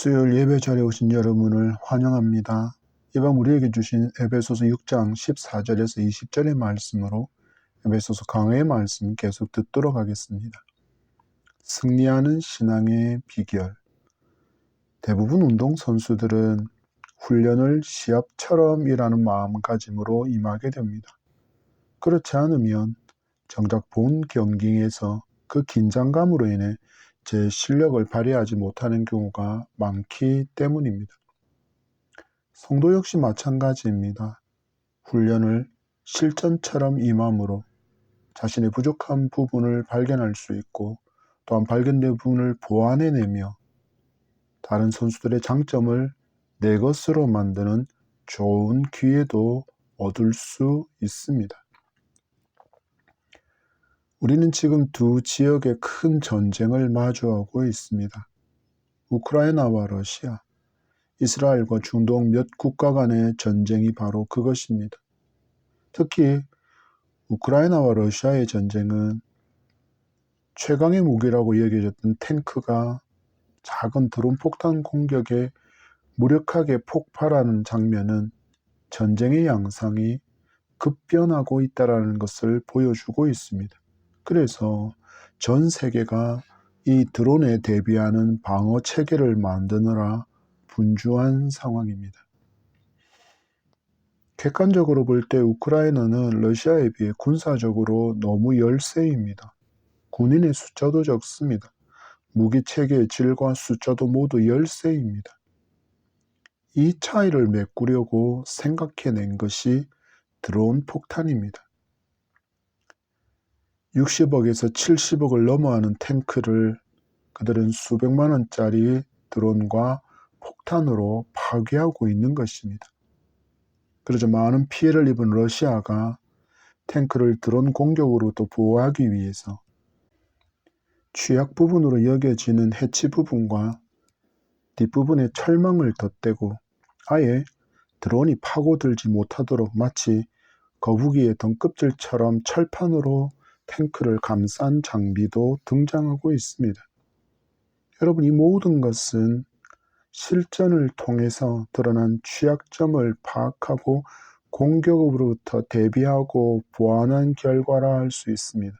수요일 예배 자리에 오신 여러분을 환영합니다. 이번 우리에게 주신 에베소서 6장 14절에서 20절의 말씀으로 에베소서 강해의 말씀 계속 듣도록 하겠습니다. 승리하는 신앙의 비결. 대부분 운동선수들은 훈련을 시합처럼 이라는 마음가짐으로 임하게 됩니다. 그렇지 않으면 정작 본 경기에서 그 긴장감으로 인해 제 실력을 발휘하지 못하는 경우가 많기 때문입니다. 성도 역시 마찬가지입니다. 훈련을 실전처럼 임함으로 자신의 부족한 부분을 발견할 수 있고 또한 발견된 부분을 보완해내며 다른 선수들의 장점을 내 것으로 만드는 좋은 기회도 얻을 수 있습니다. 우리는 지금 두 지역의 큰 전쟁을 마주하고 있습니다. 우크라이나와 러시아, 이스라엘과 중동 몇 국가 간의 전쟁이 바로 그것입니다. 특히 우크라이나와 러시아의 전쟁은 최강의 무기라고 여겨졌던 탱크가 작은 드론 폭탄 공격에 무력하게 폭발하는 장면은 전쟁의 양상이 급변하고 있다는 것을 보여주고 있습니다. 그래서 전 세계가 이 드론에 대비하는 방어 체계를 만드느라 분주한 상황입니다. 객관적으로 볼 때 우크라이나는 러시아에 비해 군사적으로 너무 열세입니다. 군인의 숫자도 적습니다. 무기 체계의 질과 숫자도 모두 열세입니다. 이 차이를 메꾸려고 생각해낸 것이 드론 폭탄입니다. 60억에서 70억을 넘어가는 탱크를 그들은 수백만 원짜리 드론과 폭탄으로 파괴하고 있는 것입니다. 그러자 많은 피해를 입은 러시아가 탱크를 드론 공격으로부터 보호하기 위해서 취약 부분으로 여겨지는 해치 부분과 뒷부분에 철망을 덧대고 아예 드론이 파고들지 못하도록 마치 거북이의 덩껍질처럼 철판으로 탱크를 감싼 장비도 등장하고 있습니다. 여러분, 이 모든 것은 실전을 통해서 드러난 취약점을 파악하고 공격으로부터 대비하고 보완한 결과라 할 수 있습니다.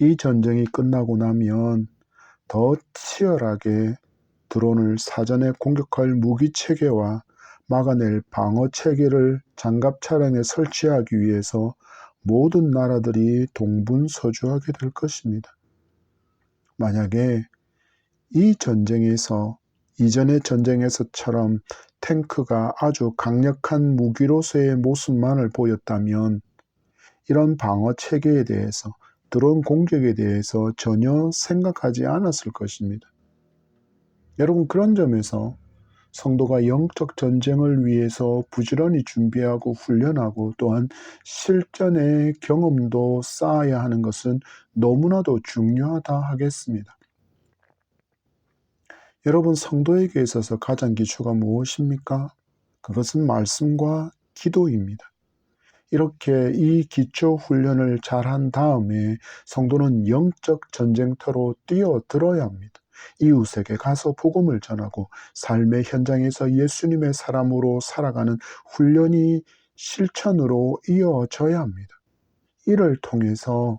이 전쟁이 끝나고 나면 더 치열하게 드론을 사전에 공격할 무기 체계와 막아낼 방어 체계를 장갑 차량에 설치하기 위해서 모든 나라들이 동분서주하게 될 것입니다. 만약에 이 전쟁에서 이전의 전쟁에서처럼 탱크가 아주 강력한 무기로서의 모습만을 보였다면 이런 방어 체계에 대해서 드론 공격에 대해서 전혀 생각하지 않았을 것입니다. 여러분, 그런 점에서 성도가 영적 전쟁을 위해서 부지런히 준비하고 훈련하고 또한 실전의 경험도 쌓아야 하는 것은 너무나도 중요하다 하겠습니다. 여러분, 성도에게 있어서 가장 기초가 무엇입니까? 그것은 말씀과 기도입니다. 이렇게 이 기초 훈련을 잘한 다음에 성도는 영적 전쟁터로 뛰어들어야 합니다. 이웃에게 가서 복음을 전하고 삶의 현장에서 예수님의 사람으로 살아가는 훈련이 실천으로 이어져야 합니다. 이를 통해서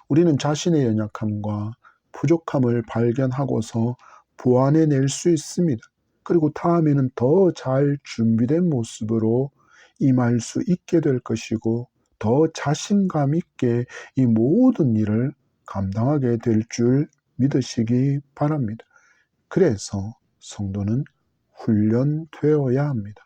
우리는 자신의 연약함과 부족함을 발견하고서 보완해낼 수 있습니다. 그리고 다음에는 더 잘 준비된 모습으로 임할 수 있게 될 것이고 더 자신감 있게 이 모든 일을 감당하게 될 줄 믿으시기 바랍니다. 그래서 성도는 훈련되어야 합니다.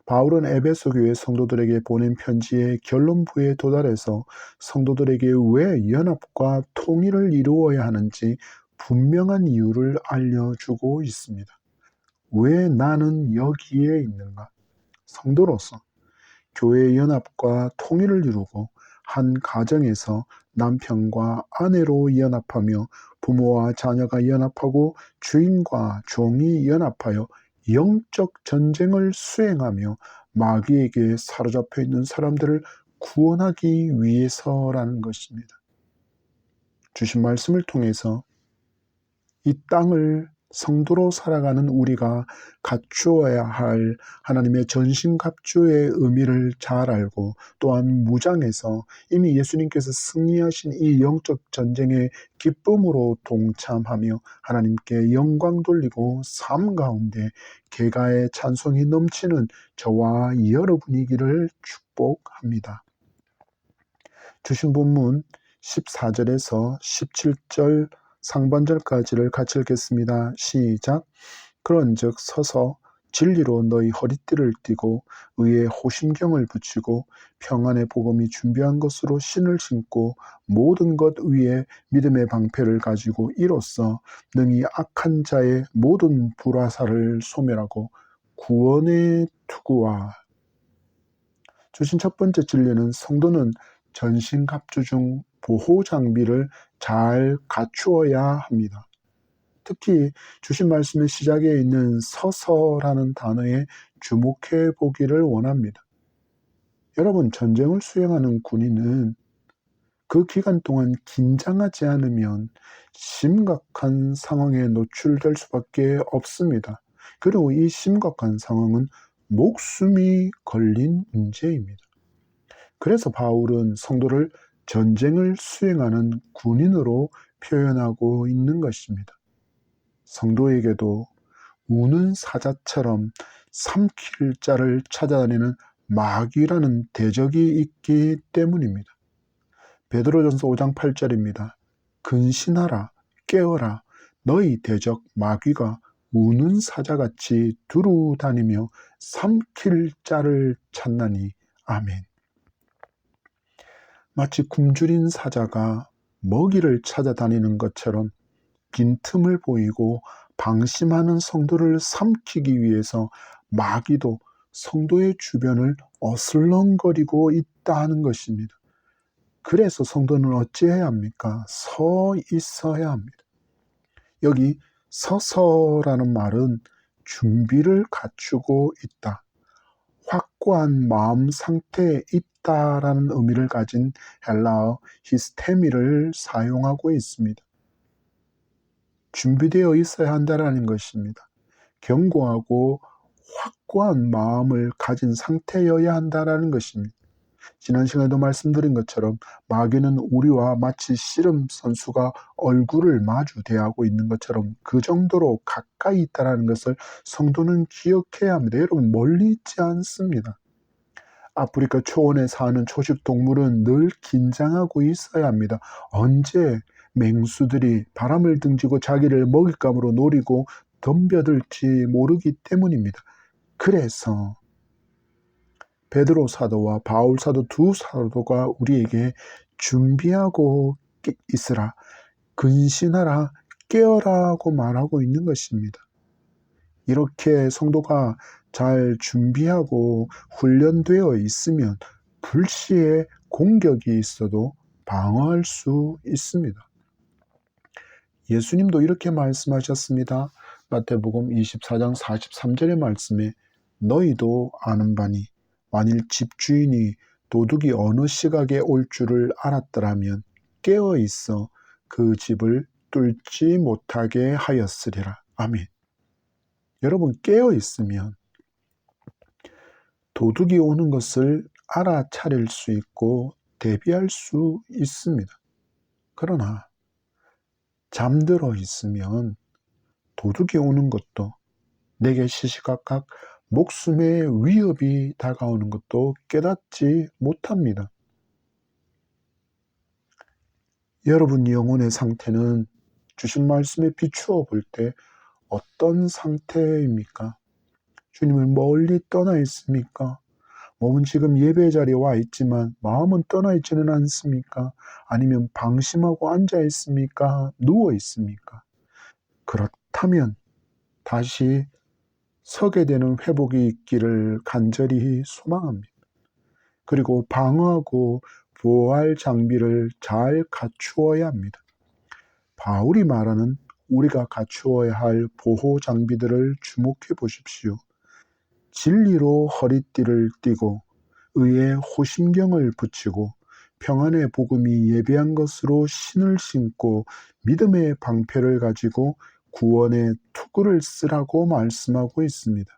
바울은 에베소 교회 성도들에게 보낸 편지의 결론부에 도달해서 성도들에게 왜 연합과 통일을 이루어야 하는지 분명한 이유를 알려주고 있습니다. 왜 나는 여기에 있는가? 성도로서 교회의 연합과 통일을 이루고 한 가정에서 남편과 아내로 연합하며 부모와 자녀가 연합하고 주인과 종이 연합하여 영적 전쟁을 수행하며 마귀에게 사로잡혀 있는 사람들을 구원하기 위해서라는 것입니다. 주신 말씀을 통해서 이 땅을 성도로 살아가는 우리가 갖추어야 할 하나님의 전신갑주의 의미를 잘 알고, 또한 무장해서 이미 예수님께서 승리하신 이 영적 전쟁의 기쁨으로 동참하며 하나님께 영광 돌리고 삶 가운데 개가의 찬송이 넘치는 저와 여러분이기를 축복합니다. 주신 본문 14절에서 17절 상반절까지를 같이 읽겠습니다. 시작. 그런즉 서서 진리로 너희 허리띠를 띠고 의의 호심경을 붙이고 평안의 복음이 준비한 것으로 신을 신고 모든 것 위에 믿음의 방패를 가지고 이로써 능히 악한 자의 모든 불화살을 소멸하고 구원의 투구와. 주신 첫 번째 진리는 성도는 전신갑주 중 보호 장비를 잘 갖추어야 합니다. 특히 주신 말씀의 시작에 있는 서서라는 단어에 주목해 보기를 원합니다. 여러분, 전쟁을 수행하는 군인은 그 기간 동안 긴장하지 않으면 심각한 상황에 노출될 수밖에 없습니다. 그리고 이 심각한 상황은 목숨이 걸린 문제입니다. 그래서 바울은 성도를 전쟁을 수행하는 군인으로 표현하고 있는 것입니다. 성도에게도 우는 사자처럼 삼킬 자를 찾아다니는 마귀라는 대적이 있기 때문입니다. 베드로전서 5장 8절입니다. 근신하라, 깨어라, 너희 대적 마귀가 우는 사자같이 두루 다니며 삼킬 자를 찾나니. 아멘. 마치 굶주린 사자가 먹이를 찾아다니는 것처럼 빈틈을 보이고 방심하는 성도를 삼키기 위해서 마귀도 성도의 주변을 어슬렁거리고 있다는 것입니다. 그래서 성도는 어찌해야 합니까? 서 있어야 합니다. 여기 서서라는 말은 준비를 갖추고 있다, 확고한 마음 상태에 있다라는 의미를 가진 헬라어 히스테미를 사용하고 있습니다. 준비되어 있어야 한다는 것입니다. 견고하고 확고한 마음을 가진 상태여야 한다는 것입니다. 지난 시간에도 말씀드린 것처럼 마귀는 우리와 마치 씨름 선수가 얼굴을 마주 대하고 있는 것처럼 그 정도로 가까이 있다는 것을 성도는 기억해야 합니다. 여러분, 멀리 있지 않습니다. 아프리카 초원에 사는 초식 동물은 늘 긴장하고 있어야 합니다. 언제 맹수들이 바람을 등지고 자기를 먹잇감으로 노리고 덤벼들지 모르기 때문입니다. 그래서 베드로 사도와 바울 사도 두 사도가 우리에게 준비하고 있으라, 근신하라, 깨어라고 말하고 있는 것입니다. 이렇게 성도가 잘 준비하고 훈련되어 있으면 불시에 공격이 있어도 방어할 수 있습니다. 예수님도 이렇게 말씀하셨습니다. 마태복음 24장 43절의 말씀에 너희도 아는 바니 만일 집주인이 도둑이 어느 시각에 올 줄을 알았더라면 깨어 있어 그 집을 뚫지 못하게 하였으리라. 아멘. 여러분, 깨어 있으면 도둑이 오는 것을 알아차릴 수 있고 대비할 수 있습니다. 그러나 잠들어 있으면 도둑이 오는 것도, 내게 시시각각 목숨의 위협이 다가오는 것도 깨닫지 못합니다. 여러분 영혼의 상태는 주신 말씀에 비추어 볼 때 어떤 상태입니까? 주님을 멀리 떠나 있습니까? 몸은 지금 예배 자리에 와 있지만 마음은 떠나 있지는 않습니까? 아니면 방심하고 앉아 있습니까? 누워 있습니까? 그렇다면 다시 서게 되는 회복이 있기를 간절히 소망합니다. 그리고 방어하고 보호할 장비를 잘 갖추어야 합니다. 바울이 말하는 우리가 갖추어야 할 보호 장비들을 주목해 보십시오. 진리로 허리띠를 띠고 의의 호심경을 붙이고 평안의 복음이 예비한 것으로 신을 신고 믿음의 방패를 가지고 구원의 투구를 쓰라고 말씀하고 있습니다.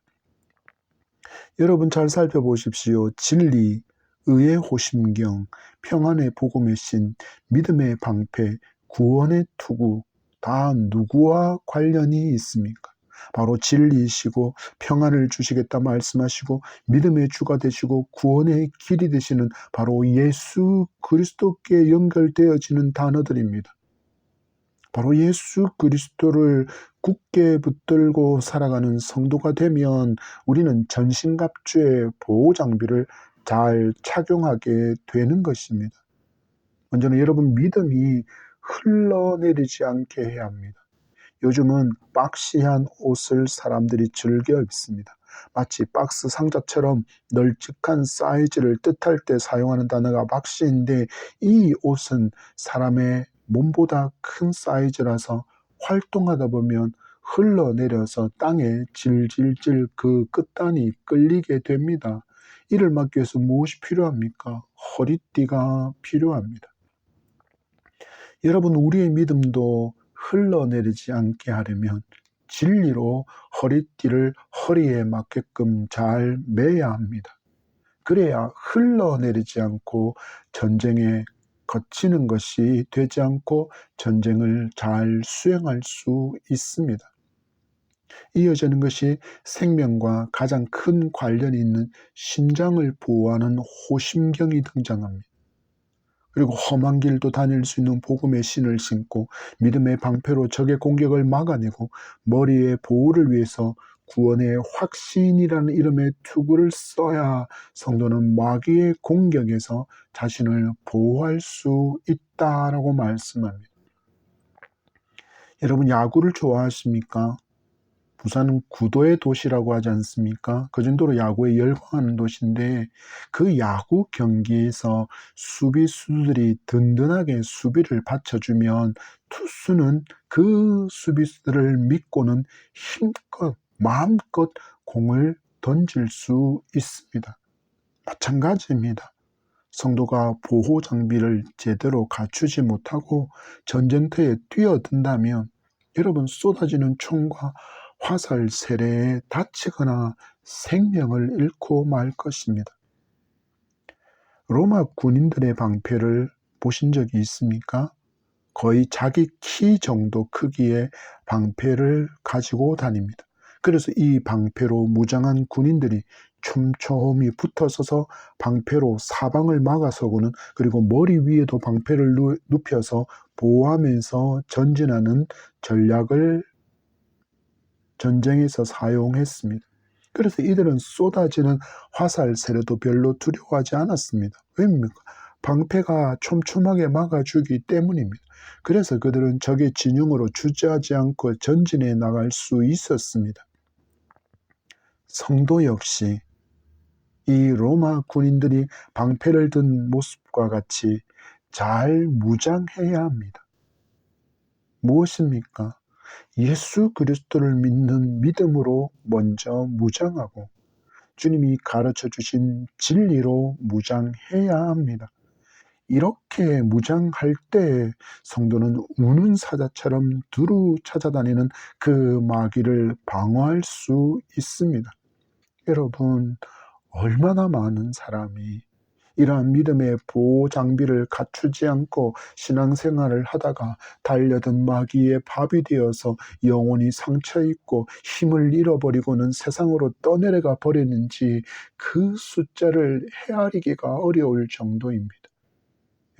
여러분 잘 살펴보십시오. 진리, 의의 호심경, 평안의 복음의 신, 믿음의 방패, 구원의 투구, 다 누구와 관련이 있습니까? 바로 진리이시고 평안을 주시겠다 말씀하시고 믿음의 주가 되시고 구원의 길이 되시는 바로 예수 그리스도께 연결되어지는 단어들입니다. 바로 예수 그리스도를 굳게 붙들고 살아가는 성도가 되면 우리는 전신갑주의 보호장비를 잘 착용하게 되는 것입니다. 먼저는 여러분 믿음이 흘러내리지 않게 해야 합니다. 요즘은 박시한 옷을 사람들이 즐겨 입습니다. 마치 박스 상자처럼 널찍한 사이즈를 뜻할 때 사용하는 단어가 박시인데 이 옷은 사람의 몸보다 큰 사이즈라서 활동하다 보면 흘러내려서 땅에 질질질 그 끝단이 끌리게 됩니다. 이를 막기 위해서 무엇이 필요합니까? 허리띠가 필요합니다. 여러분 우리의 믿음도 흘러내리지 않게 하려면 진리로 허리띠를 허리에 맞게끔 잘 매야 합니다. 그래야 흘러내리지 않고 전쟁에 거치는 것이 되지 않고 전쟁을 잘 수행할 수 있습니다. 이어지는 것이 생명과 가장 큰 관련이 있는 심장을 보호하는 호심경이 등장합니다. 그리고 험한 길도 다닐 수 있는 복음의 신을 신고 믿음의 방패로 적의 공격을 막아내고 머리의 보호를 위해서 구원의 확신이라는 이름의 투구를 써야 성도는 마귀의 공격에서 자신을 보호할 수 있다라고 말씀합니다. 여러분 야구를 좋아하십니까? 부산은 구도의 도시라고 하지 않습니까? 그 정도로 야구에 열광하는 도시인데 그 야구 경기에서 수비수들이 든든하게 수비를 받쳐주면 투수는 그 수비수들을 믿고는 힘껏 마음껏 공을 던질 수 있습니다. 마찬가지입니다. 성도가 보호 장비를 제대로 갖추지 못하고 전쟁터에 뛰어든다면 여러분 쏟아지는 총과 화살 세례에 다치거나 생명을 잃고 말 것입니다. 로마 군인들의 방패를 보신 적이 있습니까? 거의 자기 키 정도 크기의 방패를 가지고 다닙니다. 그래서 이 방패로 무장한 군인들이 촘촘히 붙어서서 방패로 사방을 막아서고는 그리고 머리 위에도 방패를 눕혀서 보호하면서 전진하는 전략을 전쟁에서 사용했습니다. 그래서 이들은 쏟아지는 화살 세례도 별로 두려워하지 않았습니다. 왜입니까? 방패가 촘촘하게 막아주기 때문입니다. 그래서 그들은 적의 진영으로 주저하지 않고 전진해 나갈 수 있었습니다. 성도 역시 이 로마 군인들이 방패를 든 모습과 같이 잘 무장해야 합니다. 무엇입니까? 예수 그리스도를 믿는 믿음으로 먼저 무장하고 주님이 가르쳐 주신 진리로 무장해야 합니다. 이렇게 무장할 때 성도는 우는 사자처럼 두루 찾아다니는 그 마귀를 방어할 수 있습니다. 여러분, 얼마나 많은 사람이 이러한 믿음의 보호 장비를 갖추지 않고 신앙생활을 하다가 달려든 마귀의 밥이 되어서 영혼이 상처입고 힘을 잃어버리고는 세상으로 떠내려가 버렸는지 그 숫자를 헤아리기가 어려울 정도입니다.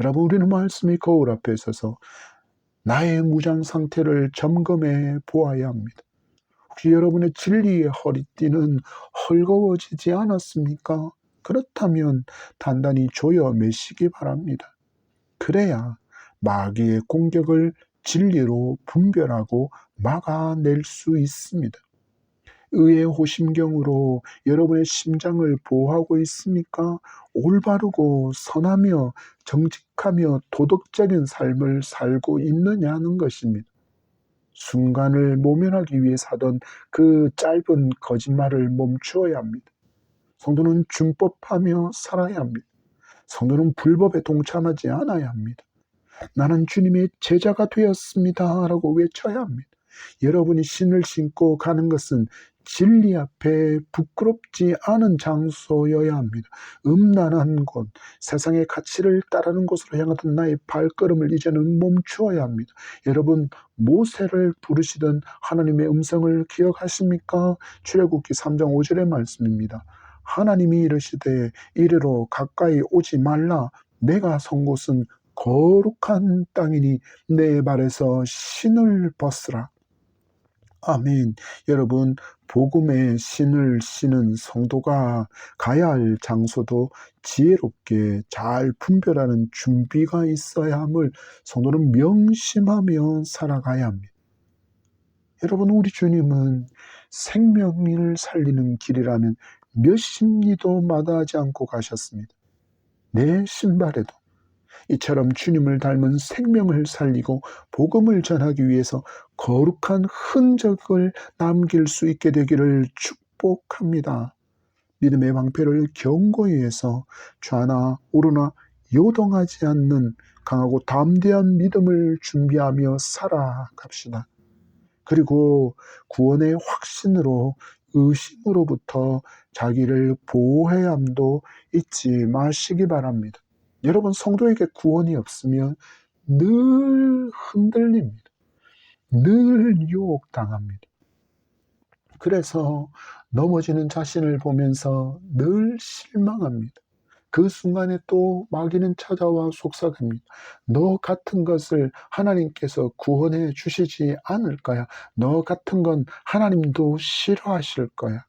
여러분 우리는 말씀의 거울 앞에 서서 나의 무장 상태를 점검해 보아야 합니다. 혹시 여러분의 진리의 허리띠는 헐거워지지 않았습니까? 그렇다면 단단히 조여 매시기 바랍니다. 그래야 마귀의 공격을 진리로 분별하고 막아낼 수 있습니다. 의의 호심경으로 여러분의 심장을 보호하고 있습니까? 올바르고 선하며 정직하며 도덕적인 삶을 살고 있느냐는 것입니다. 순간을 모면하기 위해 사던 그 짧은 거짓말을 멈추어야 합니다. 성도는 준법하며 살아야 합니다. 성도는 불법에 동참하지 않아야 합니다. 나는 주님의 제자가 되었습니다 라고 외쳐야 합니다. 여러분이 신을 신고 가는 것은 진리 앞에 부끄럽지 않은 장소여야 합니다. 음란한 곳, 세상의 가치를 따르는 곳으로 향하던 나의 발걸음을 이제는 멈추어야 합니다. 여러분, 모세를 부르시던 하나님의 음성을 기억하십니까? 출애굽기 3장 5절의 말씀입니다. 하나님이 이르시되 이리로 가까이 오지 말라. 내가 선 곳은 거룩한 땅이니 내 발에서 신을 벗으라. 아멘. 여러분, 복음의 신을 신은 성도가 가야 할 장소도 지혜롭게 잘 분별하는 준비가 있어야 함을 성도는 명심하며 살아가야 합니다. 여러분, 우리 주님은 생명을 살리는 길이라면 몇십 리도 마다하지 않고 가셨습니다. 내 신발에도 이처럼 주님을 닮은 생명을 살리고 복음을 전하기 위해서 거룩한 흔적을 남길 수 있게 되기를 축복합니다. 믿음의 방패를 견고히 해서 좌나 우르나 요동하지 않는 강하고 담대한 믿음을 준비하며 살아갑시다. 그리고 구원의 확신으로 의심으로부터 자기를 보호해야 함도 잊지 마시기 바랍니다. 여러분, 성도에게 구원이 없으면 늘 흔들립니다. 늘 유혹당합니다. 그래서 넘어지는 자신을 보면서 늘 실망합니다. 그 순간에 또 마귀는 찾아와 속삭입니다. 너 같은 것을 하나님께서 구원해 주시지 않을까요? 너 같은 건 하나님도 싫어하실 거야.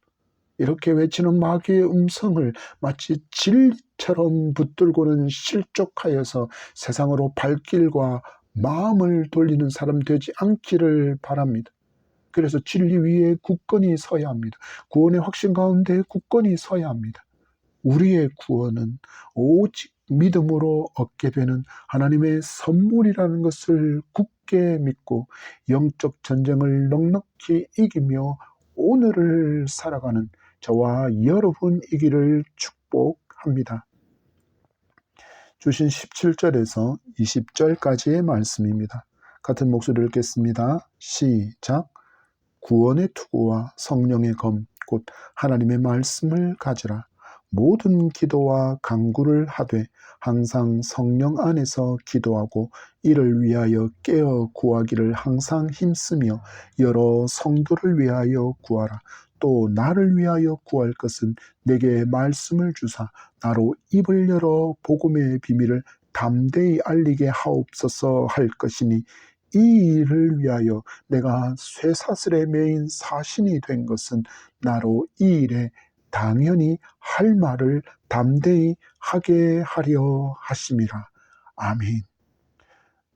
이렇게 외치는 마귀의 음성을 마치 진리처럼 붙들고는 실족하여서 세상으로 발길과 마음을 돌리는 사람 되지 않기를 바랍니다. 그래서 진리 위에 굳건히 서야 합니다. 구원의 확신 가운데 굳건히 서야 합니다. 우리의 구원은 오직 믿음으로 얻게 되는 하나님의 선물이라는 것을 굳게 믿고 영적 전쟁을 넉넉히 이기며 오늘을 살아가는 저와 여러분이기를 축복합니다. 주신 17절에서 20절까지의 말씀입니다. 같은 목소리를 읽겠습니다. 시작. 구원의 투구와 성령의 검, 곧 하나님의 말씀을 가지라. 모든 기도와 간구를 하되 항상 성령 안에서 기도하고 이를 위하여 깨어 구하기를 항상 힘쓰며 여러 성도를 위하여 구하라. 또 나를 위하여 구할 것은 내게 말씀을 주사 나로 입을 열어 복음의 비밀을 담대히 알리게 하옵소서 할 것이니 이 일을 위하여 내가 쇠사슬에 매인 사신이 된 것은 나로 이 일에 당연히 할 말을 담대히 하게 하려 하심이라. 아멘.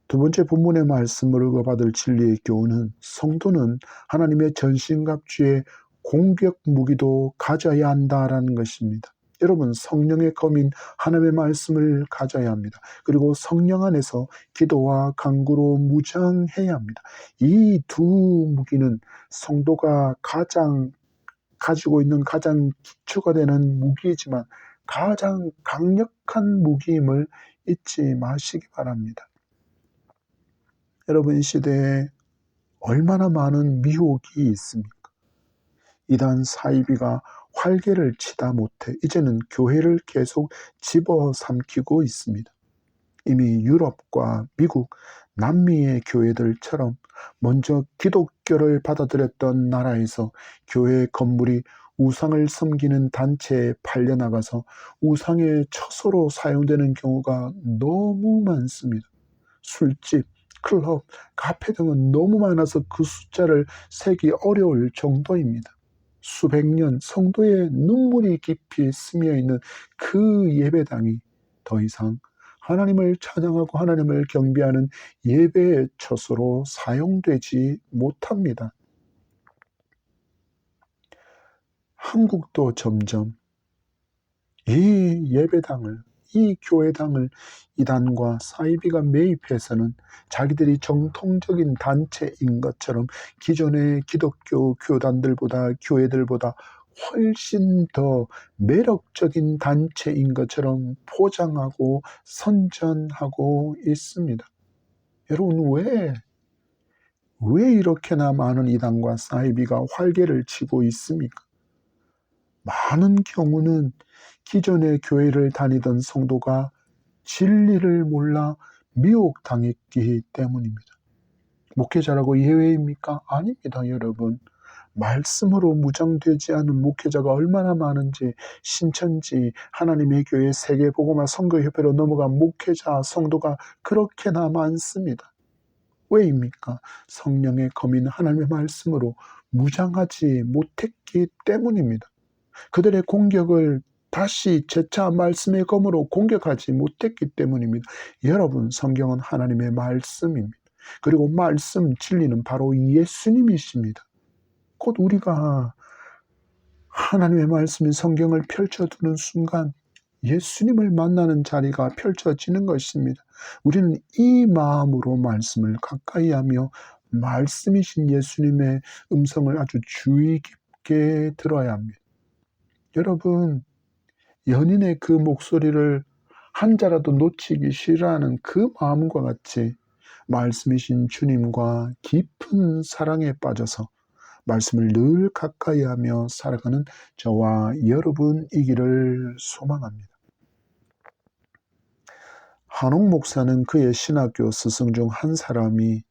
두 번째 본문의 말씀으로 받을 진리의 교훈은 성도는 하나님의 전신갑주의 공격 무기도 가져야 한다라는 것입니다. 여러분, 성령의 검인 하나님의 말씀을 가져야 합니다. 그리고 성령 안에서 기도와 간구로 무장해야 합니다. 이 두 무기는 성도가 가지고 있는 가장 기초가 되는 무기이지만 가장 강력한 무기임을 잊지 마시기 바랍니다. 여러분, 이 시대에 얼마나 많은 미혹이 있습니까? 이단 사이비가 활개를 치다 못해 이제는 교회를 계속 집어삼키고 있습니다. 이미 유럽과 미국, 남미의 교회들처럼 먼저 기독교를 받아들였던 나라에서 교회 건물이 우상을 섬기는 단체에 팔려나가서 우상의 처소로 사용되는 경우가 너무 많습니다. 술집, 클럽, 카페 등은 너무 많아서 그 숫자를 세기 어려울 정도입니다. 수백 년 성도의 눈물이 깊이 스며있는 그 예배당이 더 이상 하나님을 찬양하고 하나님을 경배하는 예배의 처소로 사용되지 못합니다. 한국도 점점 이 예배당을, 이 교회당을 이단과 사이비가 매입해서는 자기들이 정통적인 단체인 것처럼 기존의 기독교 교단들보다, 교회들보다 훨씬 더 매력적인 단체인 것처럼 포장하고 선전하고 있습니다. 여러분, 왜 이렇게나 많은 이단과 사이비가 활개를 치고 있습니까? 많은 경우는 기존의 교회를 다니던 성도가 진리를 몰라 미혹당했기 때문입니다. 목회자라고 예외입니까? 아닙니다, 여러분. 말씀으로 무장되지 않은 목회자가 얼마나 많은지, 신천지, 하나님의 교회, 세계복음화 선교협회로 넘어간 목회자, 성도가 그렇게나 많습니다. 왜입니까? 성령의 검인 하나님의 말씀으로 무장하지 못했기 때문입니다. 그들의 공격을 다시 재차 말씀의 검으로 공격하지 못했기 때문입니다. 여러분, 성경은 하나님의 말씀입니다. 그리고 말씀, 진리는 바로 예수님이십니다. 곧 우리가 하나님의 말씀인 성경을 펼쳐두는 순간 예수님을 만나는 자리가 펼쳐지는 것입니다. 우리는 이 마음으로 말씀을 가까이 하며 말씀이신 예수님의 음성을 아주 주의 깊게 들어야 합니다. 여러분, 연인의 그 목소리를 한 자라도 놓치기 싫어하는 그 마음과 같이 말씀이신 주님과 깊은 사랑에 빠져서 말씀을 늘 가까이 하며 살아가는 저와 여러분이기를 소망합니다. 한옥 목사는 그의 신학교 스승 중 한 사람이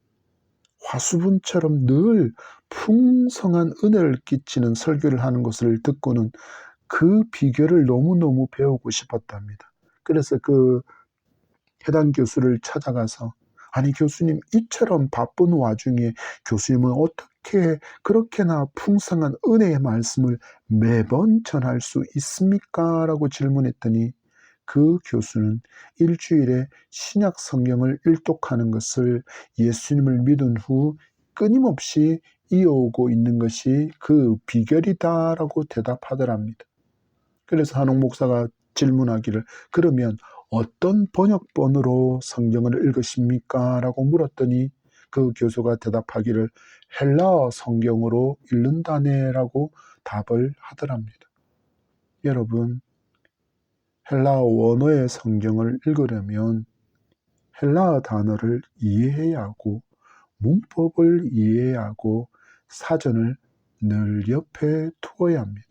화수분처럼 늘 풍성한 은혜를 끼치는 설교를 하는 것을 듣고는 그 비결을 너무너무 배우고 싶었답니다. 그래서 그 해당 교수를 찾아가서, 아니 교수님, 이처럼 바쁜 와중에 교수님은 어떻게 그렇게나 풍성한 은혜의 말씀을 매번 전할 수 있습니까? 라고 질문했더니 그 교수는 일주일에 신약 성경을 일독하는 것을 예수님을 믿은 후 끊임없이 이어오고 있는 것이 그 비결이다라고 대답하더랍니다. 그래서 한옥 목사가 질문하기를, 그러면 어떤 번역본으로 성경을 읽으십니까? 라고 물었더니 그 교수가 대답하기를, 헬라어 성경으로 읽는다네 라고 답을 하더랍니다. 여러분, 헬라어 원어의 성경을 읽으려면 헬라어 단어를 이해해야 하고 문법을 이해해야 하고 사전을 늘 옆에 두어야 합니다.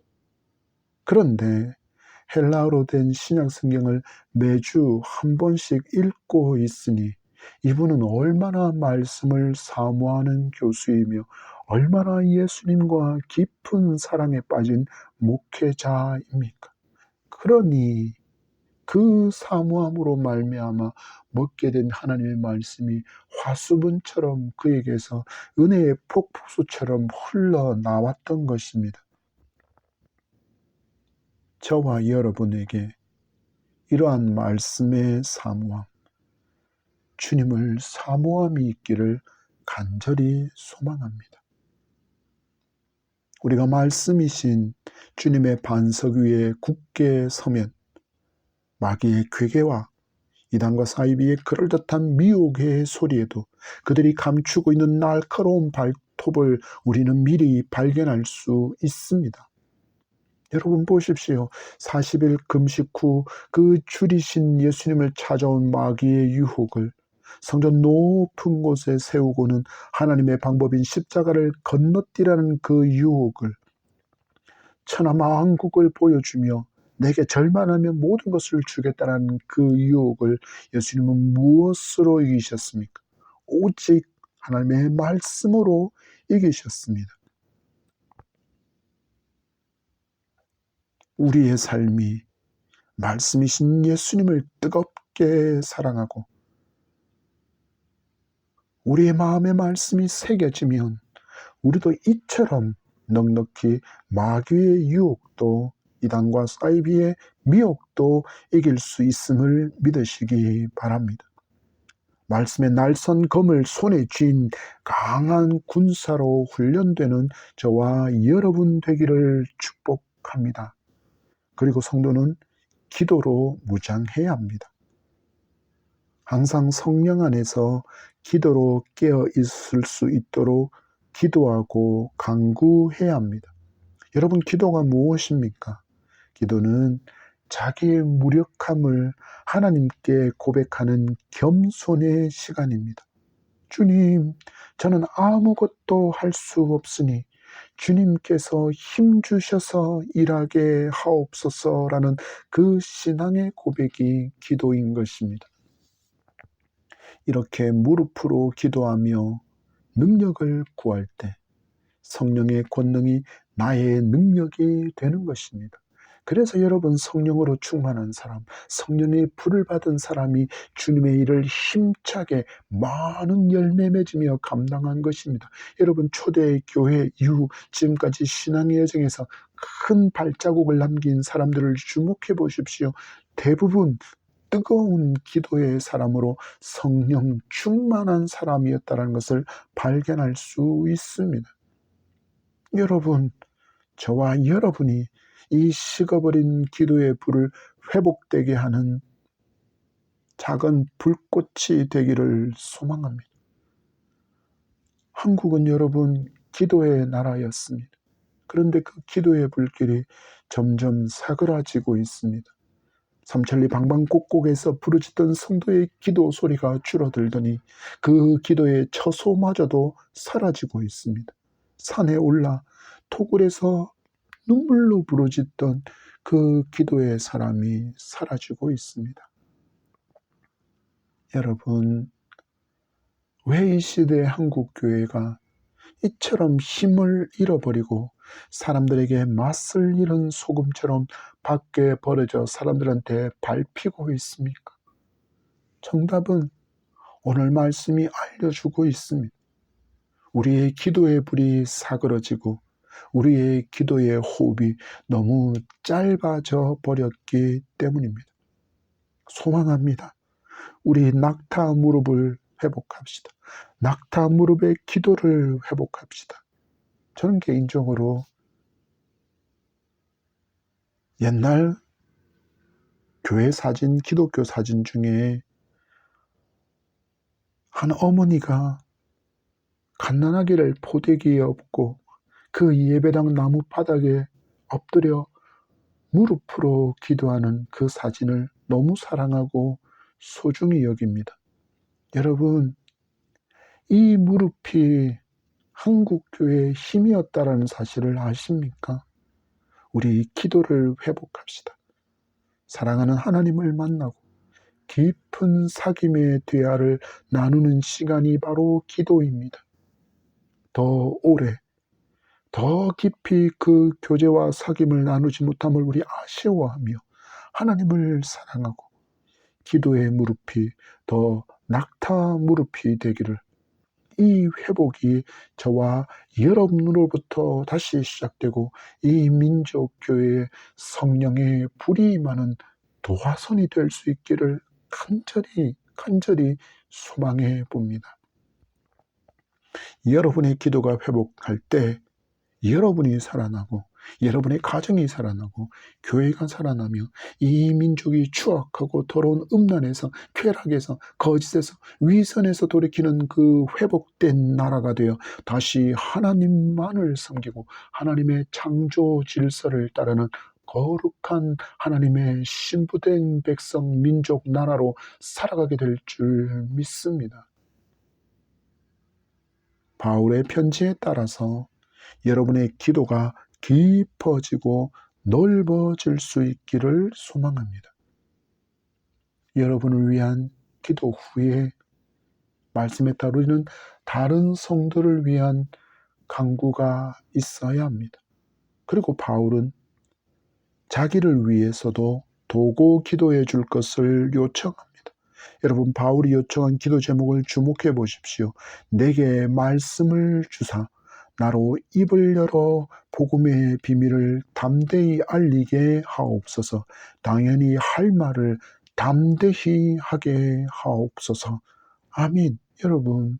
그런데 헬라어로 된 신약 성경을 매주 한 번씩 읽고 있으니 이분은 얼마나 말씀을 사모하는 교수이며 얼마나 예수님과 깊은 사랑에 빠진 목회자입니까? 그러니 그 사모함으로 말미암아 먹게 된 하나님의 말씀이 화수분처럼 그에게서 은혜의 폭포수처럼 흘러나왔던 것입니다. 저와 여러분에게 이러한 말씀의 사모함, 주님을 사모함이 있기를 간절히 소망합니다. 우리가 말씀이신 주님의 반석 위에 굳게 서면 마귀의 괴계와 이단과 사이비의 그럴듯한 미혹의 소리에도 그들이 감추고 있는 날카로운 발톱을 우리는 미리 발견할 수 있습니다. 여러분 보십시오. 40일 금식 후 그 줄이신 예수님을 찾아온 마귀의 유혹을 성전 높은 곳에 세우고는 하나님의 방법인 십자가를 건너뛰라는 그 유혹을, 천하만국을 보여주며 내게 절만하면 모든 것을 주겠다는 그 유혹을 예수님은 무엇으로 이기셨습니까? 오직 하나님의 말씀으로 이기셨습니다. 우리의 삶이 말씀이신 예수님을 뜨겁게 사랑하고 우리의 마음에 말씀이 새겨지면 우리도 이처럼 넉넉히 마귀의 유혹도 이단과 사이비의 미혹도 이길 수 있음을 믿으시기 바랍니다. 말씀의 날선 검을 손에 쥔 강한 군사로 훈련되는 저와 여러분 되기를 축복합니다. 그리고 성도는 기도로 무장해야 합니다. 항상 성령 안에서 기도로 깨어 있을 수 있도록 기도하고 간구해야 합니다. 여러분, 기도가 무엇입니까? 기도는 자기의 무력함을 하나님께 고백하는 겸손의 시간입니다. 주님, 저는 아무것도 할 수 없으니 주님께서 힘 주셔서 일하게 하옵소서라는 그 신앙의 고백이 기도인 것입니다. 이렇게 무릎으로 기도하며 능력을 구할 때 성령의 권능이 나의 능력이 되는 것입니다. 그래서 여러분, 성령으로 충만한 사람, 성령의 불을 받은 사람이 주님의 일을 힘차게 많은 열매 맺으며 감당한 것입니다. 여러분, 초대교회 이후 지금까지 신앙의 여정에서 큰 발자국을 남긴 사람들을 주목해 보십시오. 대부분 뜨거운 기도의 사람으로 성령 충만한 사람이었다는 것을 발견할 수 있습니다. 여러분, 저와 여러분이 이 식어버린 기도의 불을 회복되게 하는 작은 불꽃이 되기를 소망합니다. 한국은 여러분, 기도의 나라였습니다. 그런데 그 기도의 불길이 점점 사그라지고 있습니다. 삼천리 방방곡곡에서 부르짖던 성도의 기도 소리가 줄어들더니 그 기도의 처소마저도 사라지고 있습니다. 산에 올라 토굴에서 눈물로 부르짖던 그 기도의 사람이 사라지고 있습니다. 여러분, 왜 이 시대의 한국교회가 이처럼 힘을 잃어버리고 사람들에게 맛을 잃은 소금처럼 밖에 버려져 사람들한테 밟히고 있습니까? 정답은 오늘 말씀이 알려주고 있습니다. 우리의 기도의 불이 사그러지고 우리의 기도의 호흡이 너무 짧아져 버렸기 때문입니다. 소망합니다. 우리 낙타 무릎을 회복합시다. 낙타 무릎의 기도를 회복합시다. 저는 개인적으로 옛날 교회 사진, 기독교 사진 중에 한 어머니가 갓난아기를 포대기에 업고 그 예배당 나무 바닥에 엎드려 무릎으로 기도하는 그 사진을 너무 사랑하고 소중히 여깁니다. 여러분, 이 무릎이 한국교회의 힘이었다라는 사실을 아십니까? 우리 기도를 회복합시다. 사랑하는 하나님을 만나고 깊은 사귐의 대화를 나누는 시간이 바로 기도입니다. 더 오래, 더 깊이 그 교제와 사귐을 나누지 못함을 우리 아쉬워하며 하나님을 사랑하고 기도의 무릎이 더 낙타 무릎이 되기를, 이 회복이 저와 여러분으로부터 다시 시작되고 이 민족교회의 성령의 불이 임하는 도화선이 될 수 있기를 간절히 소망해 봅니다. 여러분의 기도가 회복할 때 여러분이 살아나고 여러분의 가정이 살아나고 교회가 살아나며 이 민족이 추악하고 더러운 음란에서, 쾌락에서, 거짓에서, 위선에서 돌이키는 그 회복된 나라가 되어 다시 하나님만을 섬기고 하나님의 창조 질서를 따르는 거룩한 하나님의 신부된 백성, 민족, 나라로 살아가게 될 줄 믿습니다. 바울의 편지에 따라서 여러분의 기도가 깊어지고 넓어질 수 있기를 소망합니다. 여러분을 위한 기도 후에 말씀에 따르는 다른 성도를 위한 간구가 있어야 합니다. 그리고 바울은 자기를 위해서도 도고 기도해 줄 것을 요청합니다. 여러분, 바울이 요청한 기도 제목을 주목해 보십시오. 내게 말씀을 주사 나로 입을 열어 복음의 비밀을 담대히 알리게 하옵소서. 당연히 할 말을 담대히 하게 하옵소서. 아멘. 여러분,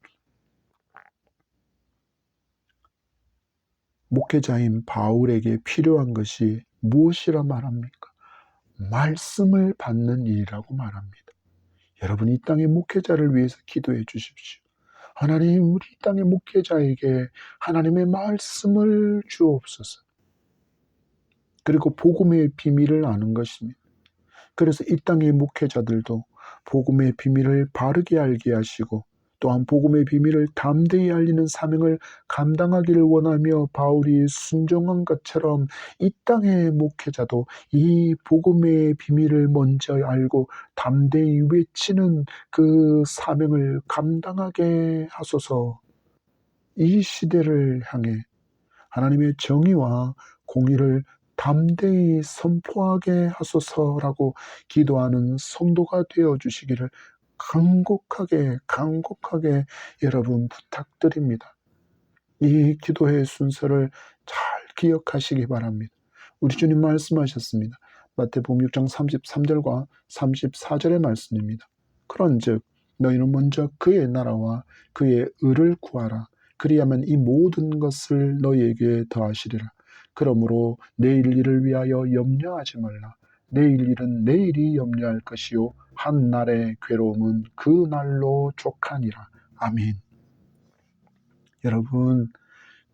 목회자인 바울에게 필요한 것이 무엇이라 말합니까? 말씀을 받는 일이라고 말합니다. 여러분, 이 땅의 목회자를 위해서 기도해 주십시오. 하나님, 우리 땅의 목회자에게 하나님의 말씀을 주옵소서. 그리고 복음의 비밀을 아는 것입니다. 그래서 이 땅의 목회자들도 복음의 비밀을 바르게 알게 하시고 또한 복음의 비밀을 담대히 알리는 사명을 감당하기를 원하며 바울이 순종한 것처럼 이 땅의 목회자도 이 복음의 비밀을 먼저 알고 담대히 외치는 그 사명을 감당하게 하소서. 이 시대를 향해 하나님의 정의와 공의를 담대히 선포하게 하소서라고 기도하는 성도가 되어 주시기를 간곡하게 여러분 부탁드립니다. 이 기도의 순서를 잘 기억하시기 바랍니다. 우리 주님 말씀하셨습니다. 마태복음 6장 33절과 34절의 말씀입니다. 그런즉 너희는 먼저 그의 나라와 그의 의를 구하라. 그리하면 이 모든 것을 너희에게 더하시리라. 그러므로 내일 일을 위하여 염려하지 말라. 내일 일은 내일이 염려할 것이요 한 날의 괴로움은 그 날로 족하니라. 아멘. 여러분,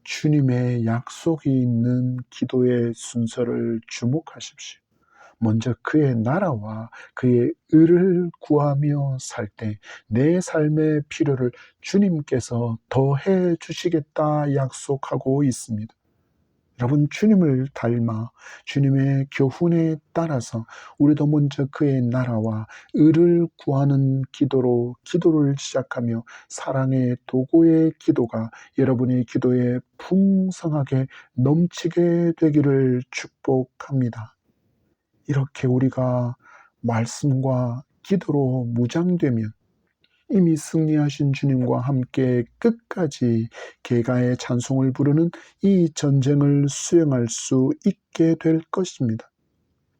주님의 약속이 있는 기도의 순서를 주목하십시오. 먼저 그의 나라와 그의 의를 구하며 살 때 내 삶의 필요를 주님께서 더해 주시겠다 약속하고 있습니다. 여러분, 주님을 닮아 주님의 교훈에 따라서 우리도 먼저 그의 나라와 의를 구하는 기도를 시작하며 사랑의 도구의 기도가 여러분의 기도에 풍성하게 넘치게 되기를 축복합니다. 이렇게 우리가 말씀과 기도로 무장되면 이미 승리하신 주님과 함께 끝까지 개가의 찬송을 부르는 이 전쟁을 수행할 수 있게 될 것입니다.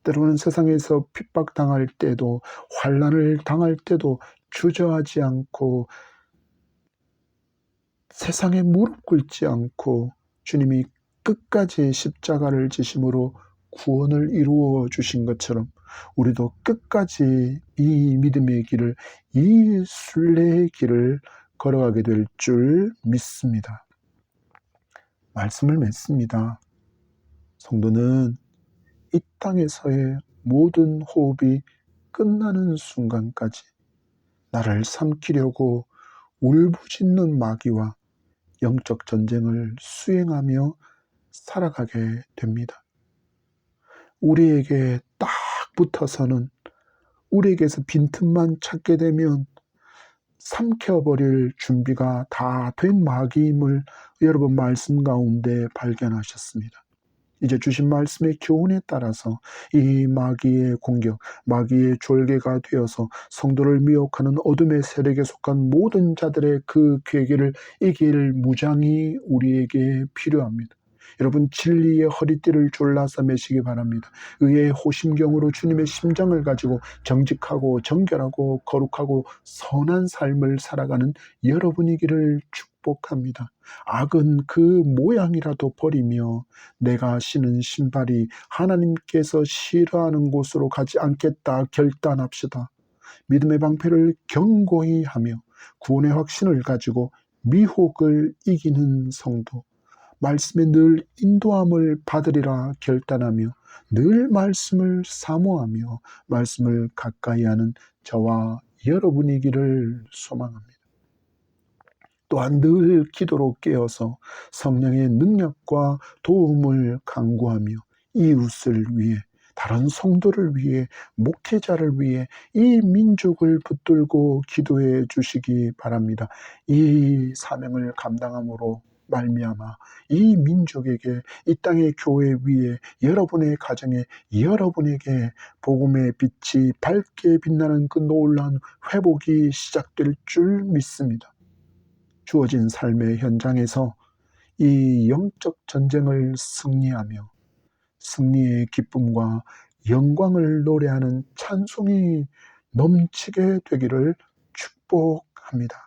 때로는 세상에서 핍박당할 때도 환난을 당할 때도 주저하지 않고 세상에 무릎 꿇지 않고 주님이 끝까지 십자가를 지심으로 구원을 이루어 주신 것처럼 우리도 끝까지 이 믿음의 길을, 이 순례의 길을 걸어가게 될 줄 믿습니다. 말씀을 맺습니다. 성도는 이 땅에서의 모든 호흡이 끝나는 순간까지 나를 삼키려고 울부짖는 마귀와 영적 전쟁을 수행하며 살아가게 됩니다. 우리에게 딱 붙어서는 우리에게서 빈틈만 찾게 되면 삼켜버릴 준비가 다 된 마귀임을 여러분 말씀 가운데 발견하셨습니다. 이제 주신 말씀의 교훈에 따라서 이 마귀의 공격, 마귀의 졸개가 되어서 성도를 미혹하는 어둠의 세력에 속한 모든 자들의 그 괴계를 이길 무장이 우리에게 필요합니다. 여러분, 진리의 허리띠를 졸라서 매시기 바랍니다. 의의 호심경으로 주님의 심장을 가지고 정직하고 정결하고 거룩하고 선한 삶을 살아가는 여러분이기를 축복합니다. 악은 그 모양이라도 버리며 내가 신은 신발이 하나님께서 싫어하는 곳으로 가지 않겠다 결단합시다. 믿음의 방패를 견고히 하며 구원의 확신을 가지고 미혹을 이기는 성도, 말씀에 늘 인도함을 받으리라 결단하며 늘 말씀을 사모하며 말씀을 가까이 하는 저와 여러분이기를 소망합니다. 또한 늘 기도로 깨어서 성령의 능력과 도움을 간구하며 이웃을 위해, 다른 성도를 위해, 목회자를 위해 이 민족을 붙들고 기도해 주시기 바랍니다. 이 사명을 감당함으로 말미암아 이 민족에게, 이 땅의 교회 위에, 여러분의 가정에, 여러분에게 복음의 빛이 밝게 빛나는 그 놀라운 회복이 시작될 줄 믿습니다. 주어진 삶의 현장에서 이 영적 전쟁을 승리하며 승리의 기쁨과 영광을 노래하는 찬송이 넘치게 되기를 축복합니다.